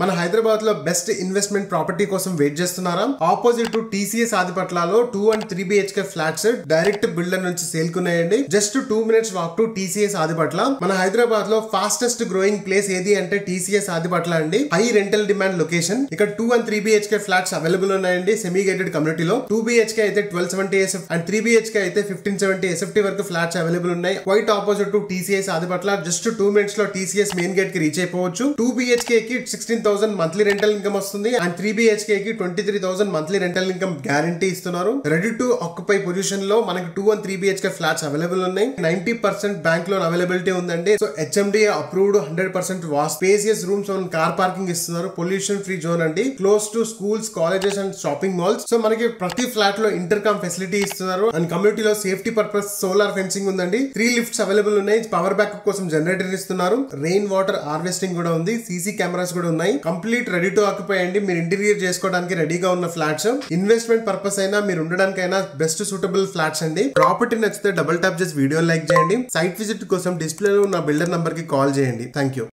మన హైదరాబాద్ లో best investment property కోసం వెయిట్ చేస్తున్నారా? ఆపోజిట్ టు టీసీఎస్ ఆదిపట్లాలో 2 and 3 BHK flats direct builder నుంచి సేల్ కున్నాయండి. Just 2 minutes walk to TCS Adibatla. మన హైదరాబాద్ లో ఫాస్టెస్ట్ గ్రోయింగ్ ప్లేస్ ఏది అంటే టీసీఎస్ ఆదిపట్ల అండి. High rental demand location. ఇక్కడ 2 and 3 BHK ఫ్లాట్స్ అవైలబుల్ ఉన్నాయండి సెమీ గేటెడ్ కమ్యూనిటీలో. 2 BHK అయితే 1270 SF అండ్ 3 BHK అయితే 1570 SFT వరకు ఫ్లాట్స్ అవైలబుల్ ఉన్నాయి. Quite opposite to TCS Adibatla. Just 2 minutes లో టీసీఎస్ మెయిన్ గేట్ కి రీచ్ అయిపోవచ్చు. 2 BHK కి 16,000 మంత్లీ రెంటల్ ఇన్కమ్ వస్తుంది అండ్ 3 BHK కి 23,000 మంత్లీ రెంటల్ ఇన్కమ్ గ్యారంటీ ఇస్తున్నారు. రెడీ టు ఆక్యుపై పొజిషన్ లో మనకి 2 and 3 BHK ఫ్లాట్స్ అవైలబుల్ ఉన్నాయి. 90% బ్యాంక్ లోన్ అవైలబిలిటీ ఉందండి. So HMDA approved 100% was spacious rooms and car parking ఇస్తున్నారు. పొల్యూషన్ ఫ్రీ జోన్ అండి. Close to schools, colleges and shopping malls. So మనకి ప్రతి flat లో intercom facility ఇస్తున్నారు అండ్ కమ్యూనిటీలో safety purpose solar fencing ఉందండి. 3 lifts available ఉన్నాయి. పవర్ బ్యాకప్ కోసం జనరేటర్ ఇస్తున్నారు. రెయిన్ వాటర్ హార్వెస్టింగ్ కూడా ఉంది. CC కెమెరాస్ కూడా ఉన్నాయి. కంప్లీట్ రెడీ టు ఆక్యుపై అండి. మీరు ఇంటీరియర్ చేసుకోవడానికి రెడీగా ఉన్న ఫ్లాట్స్. ఇన్వెస్ట్మెంట్ పర్పస్ అయినా మీరు ఉండడానికైనా బెస్ట్ సూటబుల్ ఫ్లాట్స్ అండి. ప్రాపర్టీ నచ్చితే డబుల్ ట్యాప్ చేసి వీడియో లైక్ చేయండి. సైట్ విజిట్ కోసం డిస్ప్లేలో ఉన్న బిల్డర్ నంబర్ కి కాల్ చేయండి. Thank you.